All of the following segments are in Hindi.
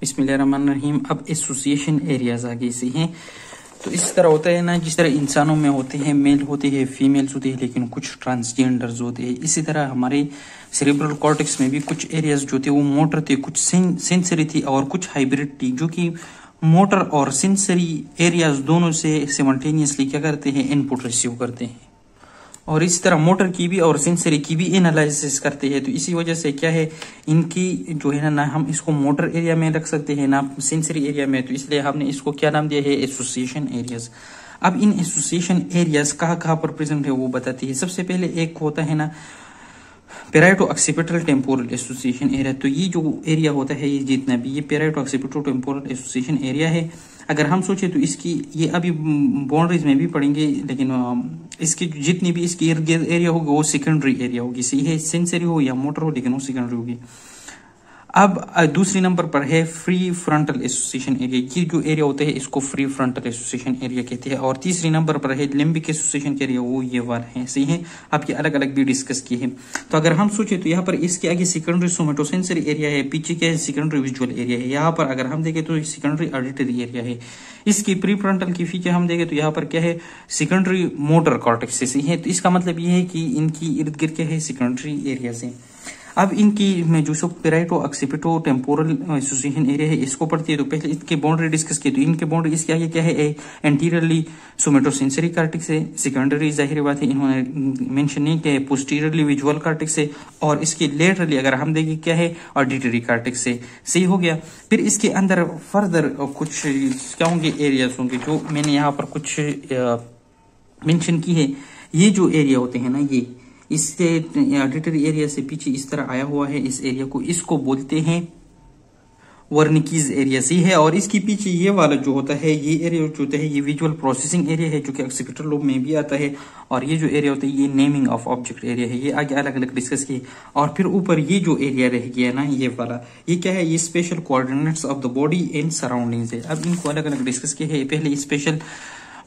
बिस्मिल्लाहिर्रहमानिर्रहीम। अब एसोसिएशन एरियाज आगे से हैं। तो इस तरह होता है ना, जिस तरह इंसानों में होते हैं, मेल होते हैं, फीमेल्स होते हैं, लेकिन कुछ ट्रांसजेंडर्स होते हैं। इसी तरह हमारे सेरेब्रल कॉर्टेक्स में भी कुछ एरियाज जो थे वो मोटर थे, कुछ सेंसरी थी और कुछ हाइब्रिड थी, जो कि मोटर और सेंसरी एरियाज दोनों से सिमल्टेनियसली क्या करते हैं, इनपुट रिसीव करते हैं। और इसी तरह मोटर की भी और सेंसरी की भी एनालिसिस करते हैं। तो इसी वजह से क्या है, इनकी जो है ना हम इसको मोटर एरिया में रख सकते हैं ना सेंसरी एरिया में। तो इसलिए हमने इसको क्या नाम दिया है, एसोसिएशन एरियाज। अब इन एसोसिएशन एरियाज कहाँ कहाँ पर प्रेजेंट है वो बताती है। सबसे पहले एक होता है ना पेराइटो ऑक्सीपिटल टेम्पोरल एसोसिएशन एरिया। तो ये जो एरिया होता है, ये जितना भी ये पेराइटो ऑक्सीपिटल टेम्पोरल एसोसिएशन एरिया है। अगर हम सोचे तो इसकी ये अभी बाउंड्रीज में भी पढ़ेंगे, लेकिन इसकी जितनी भी इसकी इर्द गिर्द एरिया होगी वो सेकेंडरी एरिया होगी। सही है, सेंसरी हो या मोटर हो, लेकिन वो सेकेंडरी होगी। अब दूसरी नंबर पर है फ्री फ्रंटल एसोसिएशन एरिया। ये जो एरिया होता है इसको फ्री फ्रंटल एसोसिएशन एरिया कहते हैं। और तीसरी नंबर पर है लिम्बिक एसोसिएशन एरिया, वो ये वाला है। सही है, आप ये अलग अलग भी डिस्कस किए हैं। तो अगर हम सोचे तो यहाँ पर इसके आगे सेकेंडरी सोमेटोसेंसरी एरिया है, पीछे क्या है, सेकेंडरी विजुअल एरिया है। यहाँ पर अगर हम देखें तो सेकेंडरी ऑडिटरी एरिया है। इसकी प्री फ्रंटल की फीचर हम देखें तो यहाँ पर क्या है, सेकेंडरी मोटर कॉर्टेक्स से है। तो इसका मतलब ये है कि इनकी इर्द गिर्द क्या है, सेकेंडरी एरिया से। अब इनकी में जो सो पेराइटो ऑक्सीपिटो टेम्पोरल एसोसिएशन एरिया है, इसको पढ़ती है। तो पहले इसके बाउंड्री डिस्कस की। तो इनके बाउंड्री इसके आगे क्या है, एंटीरियरली सोमेटोसेंसरी कार्टेक्स है। सेकेंडरी जाहिर बात है इन्होंने मेंशन नहीं किया है, पोस्टीरियरली विजुअल कार्टेक्स है। और इसके लेटरली अगर हम देखें क्या है, ऑडिटरी कार्टेक्स है। सही हो गया। फिर इसके अंदर फर्दर कुछ क्या होंगे, एरियाज होंगे, जो मैंने यहाँ पर कुछ मेंशन की है। ये जो एरिया होते हैं ना, ये इससे ऑडिटरी एरिया से पीछे इस तरह आया हुआ है, इस एरिया को इसको बोलते हैं वर्निकीज एरिया। सी है। और इसके पीछे ये वाला जो होता है, ये एरिया जो होता है, ये विजुअल प्रोसेसिंग एरिया है, जो कि ऑक्सीपिटल लोब में भी आता है। और ये जो एरिया होता है, ये नेमिंग ऑफ ऑब्जेक्ट एरिया है। ये आगे अलग अलग डिस्कस किए। और फिर ऊपर ये जो एरिया रह गया ना, ये वाला, ये क्या है, ये special coordinates of the body and surroundings है। अब इनको अलग अलग डिस्कस किए हैं। पहले special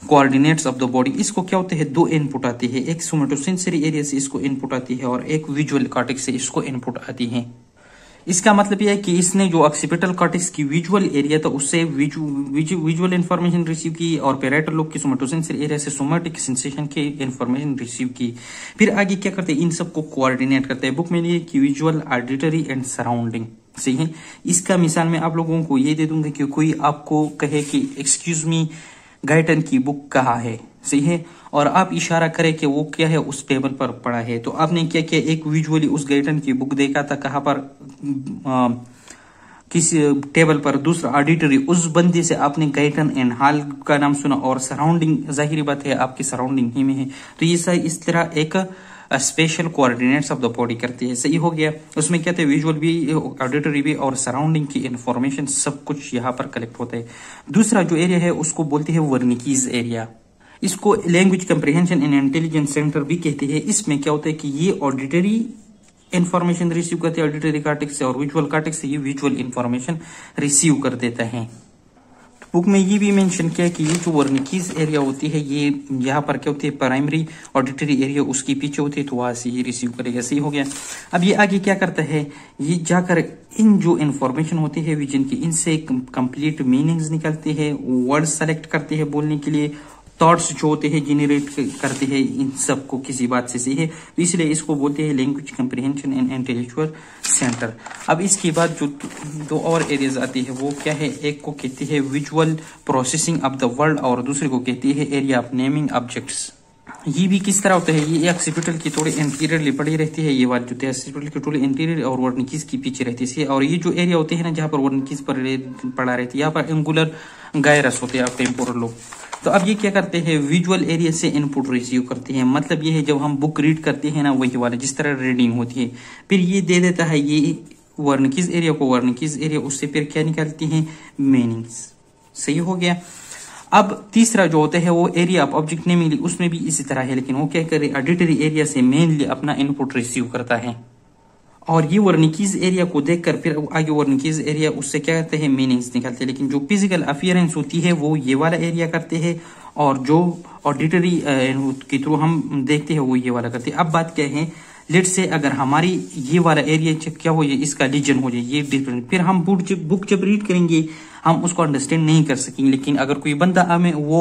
coordinates of the body, इसको क्या होते हैं, दो इनपुट आती है। एक सोमेटोसेंसरी एरिया से इसको इनपुट आती है और एक विजुअल कॉर्टेक्स से इसको इनपुट आती है। इसका मतलब यह है कि इसने जो ऑक्सीपिटल कॉर्टेक्स की विजुअल एरिया था उससे विजुअल इंफॉर्मेशन रिसीव की, और पेराइटल लोब की सोमेटोसेंसरी एरिया से सोमेटिक सेंसेशन की इंफॉर्मेशन रिसीव की। फिर आगे क्या करते हैं, इन सबको कोऑर्डिनेट करते हैं। बुक में लिखे कि विजुअल, ऑडिटरी एंड सराउंडिंग। सही है। इसका मिसाल मैं आप लोगों को ये दे दूंगा कि कोई आपको कहे कि एक्सक्यूज मी, गाइटन की बुक कहाँ है। सही है। और आप इशारा करें कि वो क्या है, उस टेबल पर पड़ा है। तो आपने क्या किया, एक विजुअली उस गाइटन की बुक देखा था, कहाँ पर, किस टेबल पर। दूसरा ऑडिटरी, उस बंदे से आपने गाइटन एंड हॉल का नाम सुना। और सराउंडिंग, जाहिर बात है आपकी सराउंडिंग ही में है। तो ये सही इस तरह एक special coordinates of the body करती है। सही हो गया। उसमें क्या थे, विजुअल भी, ऑडिटरी भी और सराउंडिंग की इंफॉर्मेशन सब कुछ यहाँ पर कलेक्ट होता है। दूसरा जो एरिया है उसको बोलते हैं वर्निकीज एरिया। इसको language comprehension and intelligence centre भी कहते हैं। इसमें क्या होता है कि ये ऑडिटरी इंफॉर्मेशन रिसीव करते हैं ऑडिटरी कॉर्टेक्स से, और विजुअल कॉर्टेक्स से ये विजुअल इंफॉर्मेशन रिसीव कर देता है। बुक में ये भी मेंशन किया है कि ये जो वर्निकीज एरिया होती है, ये यहाँ पर क्या होती है, प्राइमरी ऑडिटरी एरिया उसके पीछे होती है, तो वहां से ये रिसीव करेगा। सही हो गया। अब ये आगे क्या करता है, ये जाकर इन जो इंफॉर्मेशन होती है विजन की, इनसे कंप्लीट मीनिंग्स निकलते हैं, वर्ड सेलेक्ट करते हैं बोलने के लिए, थॉट्स जो होते हैं जनरेट करते हैं इन सबको किसी बात से। सही है। तो इसलिए इसको बोलते हैं language comprehension and intellectual centre. अब इसके बाद जो दो और एरियाज आती है वो क्या है, एक को कहती है visual processing of the world और दूसरे को कहती है एरिया ऑफ नेमिंग ऑब्जेक्ट्स। ये भी किस तरह होता है, ये ऑक्सीपिटल की थोड़ी इंटीरियरली पड़ी रहती है। ये वाली जो है ऑक्सीपिटल की थोड़ी इंटीरियर और वर्निकीज की पीछे रहती है। और ये जो एरिया होते हैं ना, जहाँ पर वर्निकीज पर पड़ा रहती है, यहाँ पर एंगुलर गायरस होते हैं टेम्पोरल लोब। तो अब ये क्या करते हैं, विजुअल एरिया से इनपुट रिसीव करते हैं। मतलब ये है जब हम बुक रीड करते हैं ना, वही वाला जिस तरह रीडिंग होती है, फिर ये दे देता है ये वर्निकीज एरिया को, वर्निकीज एरिया उससे फिर क्या निकालती है, मीनिंग्स। सही हो गया। अब तीसरा जो होता है वो एरिया ऑफ ऑब्जेक्ट नेमिंग, उसमें भी इसी तरह है, लेकिन वो क्या करे, ऑडिटरी एरिया से मेनली अपना इनपुट रिसीव करता है। और ये वर्निकीज एरिया को देखकर फिर आगे वर्निकीज एरिया उससे क्या करते हैं, मीनिंग्स निकालते हैं। लेकिन जो फिजिकल अपियरेंस होती है वो ये वाला एरिया करते हैं, और जो ऑडिटरी के थ्रू हम देखते हैं वो ये वाला करते हैं। अब बात क्या है, लेट से अगर हमारी ये वाला एरिया क्या हो जाए, इसका रीजन हो जाए ये डिफरेंट, फिर हम बुक जब रीड करेंगे हम उसको अंडरस्टैंड नहीं कर सकेंगे। लेकिन अगर कोई बंदा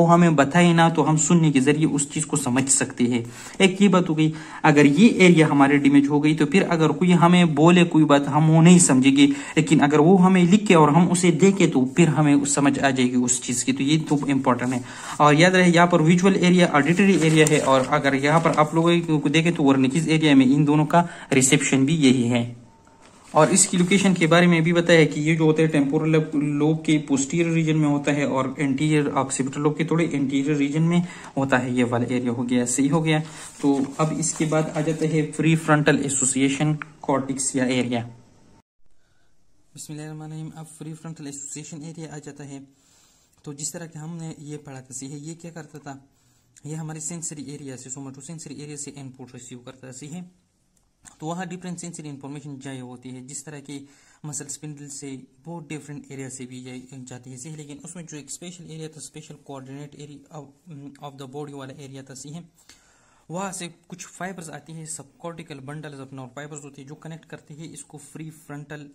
हमें बताए ना तो हम सुनने के जरिए उस चीज को समझ सकते हैं। एक ये बात हो गई। अगर ये एरिया हमारे डैमेज हो गई तो फिर अगर कोई हमें बोले कोई बात हम वो नहीं समझेंगे, लेकिन अगर वो हमें लिख के और हम उसे देखे तो फिर हमें समझ आ जाएगी उस चीज की। तो ये तो इम्पोर्टेंट है। और याद रहे यहाँ पर विजुअल एरिया ऑडिटरी एरिया है, और अगर यहाँ पर आप लोगों को देखें तो वर्निकीज एरिया में इन दोनों का रिसेप्शन भी यही है। और इसकी लोकेशन के बारे में भी बताया कि ये जो होता है टेम्पोरल लोब के पोस्टीरियर रीजन में होता है और एंटीरियर ऑक्सीपिटल लोब के थोड़े इंटीरियर रीजन में होता है। ये वाला एरिया हो गया, सही हो गया। तो अब इसके बाद आ जाता है प्री फ्रंटल एसोसिएशन कॉर्टेक्स या एरिया। बिस्मिल्लाहिर्रहमानिर्रहीम। अब प्री फ्रंटल एसोसिएशन एरिया आ जाता है। तो जिस तरह के हमने ये पढ़ा था, सही है, ये क्या करता था, ये हमारे सेंसरी एरिया से सोमाटो सेंसरी एरिया से इनपुट रिसीव करता है, सही है। तो वहाँ डिफरेंट सेंसरी इंफॉर्मेशन जाए होती है, जिस तरह की मसल स्पिंडल से बहुत डिफरेंट एरिया से भी जाती है, सही। लेकिन उसमें जो एक स्पेशल एरिया था, special coordinate area of the body वाला एरिया था, सही है। वहाँ से कुछ फाइबर्स आती है, सब कॉर्टिकल बंडल्स अपना और फाइबर्स होती है जो कनेक्ट करती है इसको प्री फ्रंटल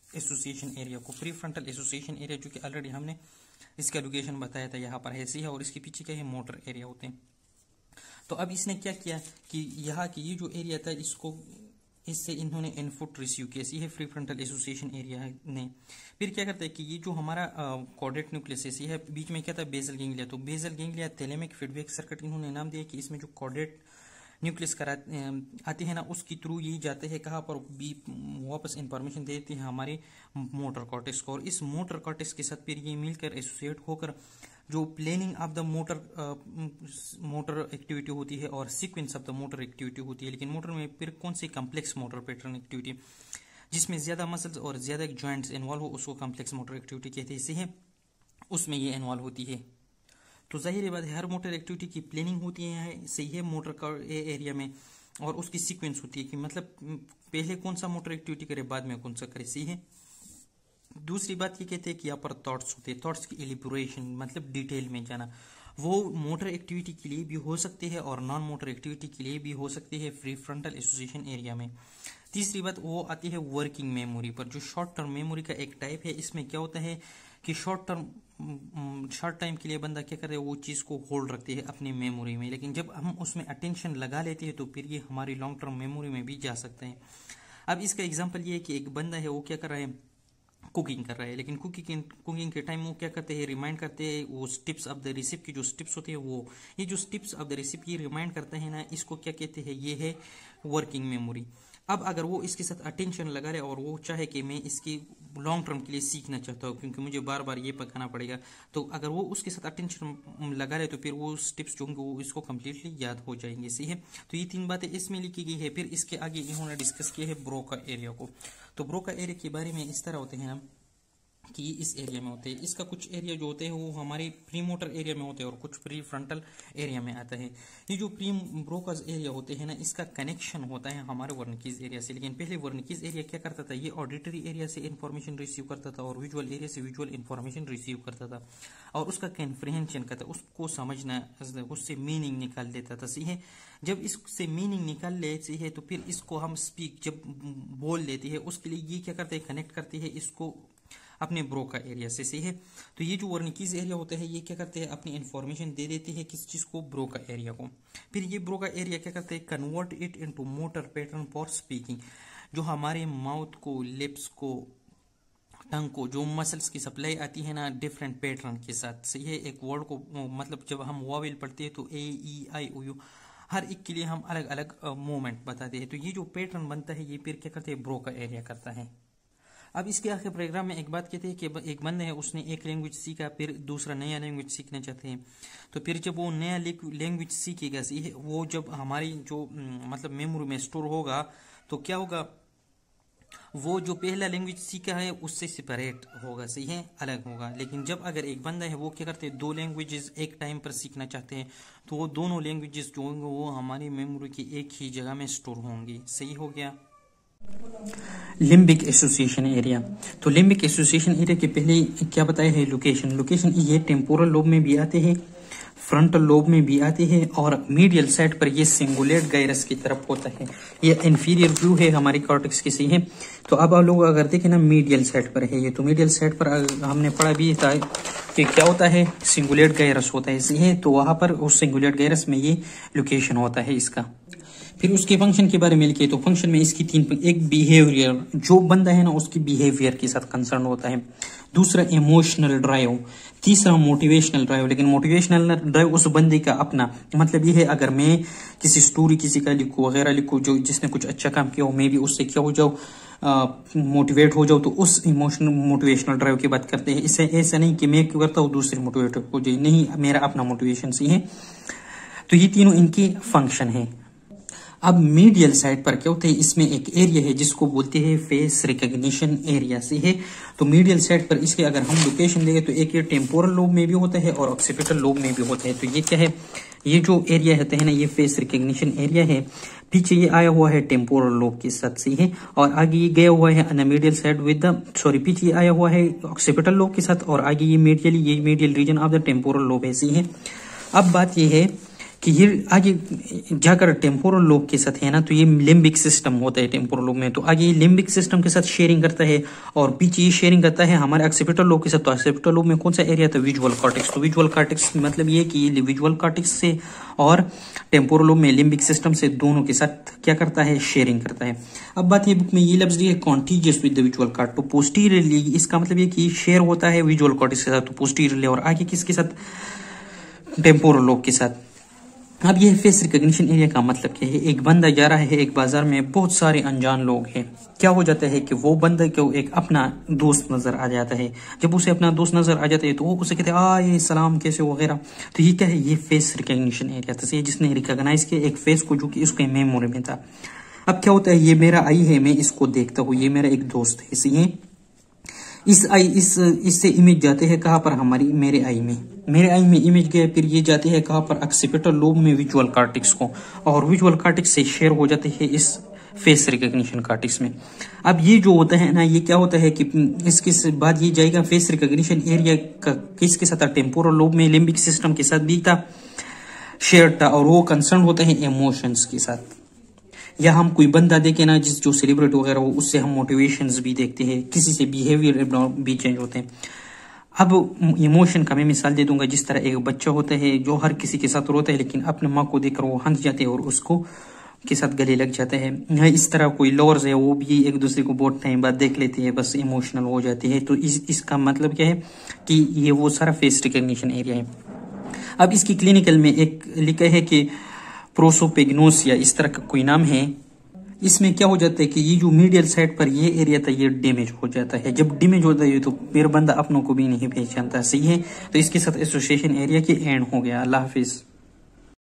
एसोसिएशन एरिया को। प्री फ्रंटल एसोसिएशन एरिया जो कि ऑलरेडी हमने इसका लोकेशन बताया था, यहाँ पर है, सही है। और इसके पीछे क्या है, मोटर एरिया होते हैं। तो अब इसने क्या किया कि यहाँ की ये जो एरिया था इससे इन्होंने इनपुट रिसीव किया, सही है, प्री फ्रंटल एसोसिएशन एरिया ने। फिर क्या करता है कि ये जो हमारा कॉर्डेट न्यूक्लियस है, सही है, बीच में क्या था, बेसल गैंग्लिया। तो basal ganglia thalamic feedback circuit इन्होंने नाम दिया कि इसमें जो कॉर्डेट न्यूक्लियस आती है ना, उसकी थ्रू ये जाते हैं कहाँ पर, वापस इंफॉर्मेशन दे देती है हमारे मोटर कॉर्टेक्स को। और इस मोटर कॉर्टेक्स के साथ फिर ये मिलकर एसोसिएट होकर जो planning of the motor activity होती है और sequence of the motor activity होती है। लेकिन मोटर में फिर कौन C complex motor pattern activity, जिसमें ज्यादा मसल्स और ज्यादा जॉइंट्स इन्वॉल्व हो, उसको कम्प्लेक्स मोटर एक्टिविटी कहते हैं, सही है, उसमें ये इन्वॉल्व होती है। तो जाहिर बात है हर मोटर एक्टिविटी की प्लानिंग होती है, सही है, मोटर का एरिया में, और उसकी सीक्वेंस होती है कि मतलब पहले कौन सा मोटर एक्टिविटी करे, बाद में कौन सा करे, सही है। दूसरी बात ये कहते हैं कि यहाँ पर थॉट्स होते हैं, थॉट्स की एलिबोरेशन मतलब डिटेल में जाना, वो मोटर एक्टिविटी के लिए भी हो सकते हैं और नॉन मोटर एक्टिविटी के लिए भी हो सकते हैं प्री फ्रंटल एसोसिएशन एरिया में। तीसरी बात वो आती है वर्किंग मेमोरी पर, जो शॉर्ट टर्म मेमोरी का एक टाइप है। इसमें क्या होता है कि शॉर्ट टाइम के लिए बंदा क्या करे, वो चीज को होल्ड रखते हैं अपनी मेमोरी में, लेकिन जब हम उसमें अटेंशन लगा लेते हैं तो फिर ये हमारी लॉन्ग टर्म मेमोरी में भी जा सकते हैं। अब इसका एग्जाम्पल ये है कि एक बंदा है, वो क्या कर रहा है, कुकिंग कर रहा है, लेकिन कुकिंग के टाइम वो क्या करते हैं, रिमाइंड करते हैं वो स्टेप्स ऑफ द रेसिपी की जो स्टेप्स होते हैं, वो ये जो steps of the recipe remind करते हैं ना, इसको क्या कहते हैं, ये है वर्किंग मेमोरी। अब अगर वो इसके साथ अटेंशन लगा रहे और वो चाहे कि मैं इसकी लॉन्ग टर्म के लिए सीखना चाहता हूँ क्योंकि मुझे बार बार ये पकाना पड़ेगा, तो अगर वो उसके साथ अटेंशन लगा रहे तो फिर वो स्टेप्स जो होंगे वो इसको कम्प्लीटली याद हो जाएंगे, सही है। तो ये तीन बातें इसमें लिखी गई है। फिर इसके आगे इन्होंने डिस्कस किया है ब्रोका एरिया को। तो ब्रोका एरिया के बारे में इस तरह होते हैं ना कि इस एरिया में होते हैं, इसका कुछ एरिया जो होते हैं वो हमारे प्री मोटर एरिया में होते हैं और कुछ प्री फ्रंटल एरिया में आता है। ये जो प्री ब्रोकास एरिया होते हैं ना, इसका कनेक्शन होता है हमारे वर्निकीज एरिया से। लेकिन पहले वर्निकीज एरिया क्या करता था, ये ऑडिटरी एरिया से इंफॉर्मेशन रिसीव करता था और विजुअल एरिया से विजुअल इंफॉर्मेशन रिसीव करता था और उसका कॉम्प्रिहेंशन करता, उसको समझना, उससे मीनिंग निकाल देता था, सही है। जब इससे मीनिंग निकाल लेते हैं तो फिर इसको हम स्पीक जब बोल लेते हैं उसके लिए ये क्या करते हैं, कनेक्ट करते हैं इसको अपने ब्रोका एरिया से, सही है। तो ये जो वर्निकीज एरिया होता है ये क्या करते हैं, अपनी इंफॉर्मेशन दे देते हैं किस चीज को, ब्रोका एरिया को। फिर ये ब्रोका एरिया क्या करते हैं, convert it into motor pattern for speaking, जो हमारे माउथ को, लिप्स को, टंग को, जो मसल्स की सप्लाई आती है ना डिफरेंट पैटर्न के साथ, सही है। एक वर्ड को मतलब जब हम वॉवेल पढ़ते हैं तो ए ई आई ओ यू, हर एक के लिए हम अलग अलग मूवमेंट बताते हैं। तो ये जो पैटर्न बनता है ये फिर क्या करते हैं, ब्रोका एरिया करता है। अब इसके आखिर प्रोग्राम में एक बात कहते हैं कि एक बंदा है, उसने एक लैंग्वेज सीखा, फिर दूसरा नया लैंग्वेज सीखना चाहते हैं। तो फिर जब वो नया लैंग्वेज सीखेगा, सही है, वो जब हमारी जो मतलब मेमोरी में स्टोर होगा तो क्या होगा, वो जो पहला लैंग्वेज सीखा है उससे सेपरेट होगा, सही है, अलग होगा। लेकिन जब अगर एक बंदा है वो क्या करते हैं, दो लैंग्वेजेस एक टाइम पर सीखना चाहते हैं तो वो दोनों लैंग्वेजेस जो होंगे वो हमारी मेमोरी की एक ही जगह में स्टोर होंगी, सही हो गया। Limbic association area. तो लिम्बिक एसोसिएशन एरिया के पहले क्या बताया है, लोकेशन ये टेम्पोरल लोब में भी आते हैं। फ्रंटल लोब में भी आती है और मीडियल साइड पर ये सिंगुलेट गायरस की तरफ होता है। ये इंफीरियर व्यू है हमारी कॉर्टेक्स की, सही है। तो अब आप लोग अगर देखें ना मीडियल साइड पर है ये, तो मीडियल साइड पर हमने पढ़ा भी था कि क्या होता है, सिंगुलेट गायरस होता है, सही है। तो वहां पर उस सिंगुलेट गायरस में ये लोकेशन होता है इसका। फिर उसके फंक्शन के बारे में लिखे तो फंक्शन में इसकी एक बिहेवियर, जो बंदा है ना उसकी बिहेवियर के साथ कंसर्न होता है। दूसरा इमोशनल ड्राइव, तीसरा मोटिवेशनल ड्राइव। लेकिन मोटिवेशनल ड्राइव उस बंदे का अपना, मतलब ये है अगर मैं किसी स्टोरी किसी का लिखूं वगैरह लिखूं जो जिसने कुछ अच्छा काम किया हो, मैं भी उससे क्या हो जाऊं, मोटिवेट हो जाओ, तो उस इमोशनल मोटिवेशनल ड्राइव की बात करते हैं। इससे ऐसा नहीं कि मैं करता हूँ दूसरे मोटिवेट हो जाए, नहीं, मेरा अपना मोटिवेशन से है। तो ये तीनों इनके फंक्शन है। अब मीडियल साइड पर क्या होता है, इसमें एक एरिया है जिसको बोलते हैं फेस रिकॉग्निशन एरिया, से है। तो मीडियल साइड पर इसके अगर हम लोकेशन देंगे तो एक ये टेम्पोरल लोब में भी होता है और ऑक्सीपिटल लोब में भी होता है। तो ये क्या है, ये जो एरिया होते हैं ना, ये फेस रिकॉग्निशन एरिया है। पीछे ये आया हुआ है टेम्पोरल लोब के साथ, सही है। और आगे ये गया हुआ है medial side with the, sorry, पीछे ये आया हुआ है ऑक्सीपिटल लोब के साथ और आगे ये medial region of the temporal lobe है, सही है। अब बात ये है कि ये आगे जाकर टेम्पोरल लोब के साथ है ना, तो ये लिम्बिक सिस्टम होता है टेम्पोरल लोब में। तो आगे ये लिम्बिक सिस्टम के साथ शेयरिंग करता है और पीछे ये शेयरिंग करता है हमारे ऑक्सीपिटल लोब के साथ। तो ऑक्सीपिटल लोब में कौन सा एरिया था, विजुअल कॉर्टेक्स। तो विजुअल कॉर्टेक्स मतलब ये कि ये विजुअल कॉर्टेक्स से और टेम्पोरल लोब में लिम्बिक सिस्टम से दोनों के साथ क्या करता है, शेयरिंग करता है। अब बात ये बुक में ये लफ्ज दिया है contiguous with the visual cortex. तो पोस्टीरियरली इसका मतलब ये कि शेयर होता है विजुअल कॉर्टेक्स के साथ, तो पोस्टीरियरली, और आगे किसके साथ, टेम्पोरल लोब के साथ। अब ये फेस रिकॉग्निशन एरिया का मतलब क्या है, एक बंदा जा रहा है एक बाजार में, बहुत सारे अनजान लोग हैं, क्या हो जाता है कि वो बंदा को एक अपना दोस्त नजर आ जाता है। जब उसे अपना दोस्त नजर आ जाता है तो वो उसे कहते हैं ये सलाम कैसे हो वगैरह। तो ये क्या है, ये फेस रिकॉग्निशन एरिया था, जिसने रिकॉग्नाइज किया एक फेस को जो कि उसके मेमोरी में था। अब क्या होता है, ये मेरा आई है, मैं इसको देखता हूँ, ये मेरा एक दोस्त है, इसलिए इस आई इससे इमेज जाते हैं कहाँ पर, हमारी मेरे आई में इमेज गए, फिर ये जाते हैं कहाँ पर, ऑक्सीपिटल लोब में विजुअल कॉर्टेक्स को, और विजुअल कॉर्टेक्स से शेयर हो जाते हैं इस फेस रिकॉग्निशन कॉर्टेक्स में। अब ये जो होता है ना, ये क्या होता है कि इसके बाद ये जाएगा फेस रिकॉग्निशन एरिया का किसके साथ, टेम्पोरल लोब में लिम्बिक सिस्टम के साथ भी था, शेयर था, और वो कंसर्न होता है इमोशंस के साथ। या हम कोई बंदा देखे ना जिस जो सेलिब्रिटी वगैरह हो, उससे हम मोटिवेशंस भी देखते हैं, किसी से बिहेवियर भी चेंज होते हैं। अब इमोशन का मैं मिसाल दे दूंगा, जिस तरह एक बच्चा होता है जो हर किसी के साथ रोता है, लेकिन अपने माँ को देखकर वो हंस जाते हैं और उसको के साथ गले लग जाता है। इस तरह कोई लवर्स है वो भी एक दूसरे को बहुत टाइम बाद देख लेते हैं, बस इमोशनल हो जाते हैं। तो इसका मतलब क्या है कि ये वो सारा फेस रिकॉग्निशन एरिया है। अब इसकी क्लिनिकल में एक लिखा है कि प्रोसोपेग्नोसिया, इस तरह का कोई नाम है। इसमें क्या हो जाता है कि ये जो मीडियल साइड पर ये एरिया था ये डैमेज हो जाता है। जब डैमेज होता है तो फिर बंदा अपनों को भी नहीं पहचानता, सही है। तो इसके साथ एसोसिएशन एरिया की एंड हो गया। अल्लाह हाफिज।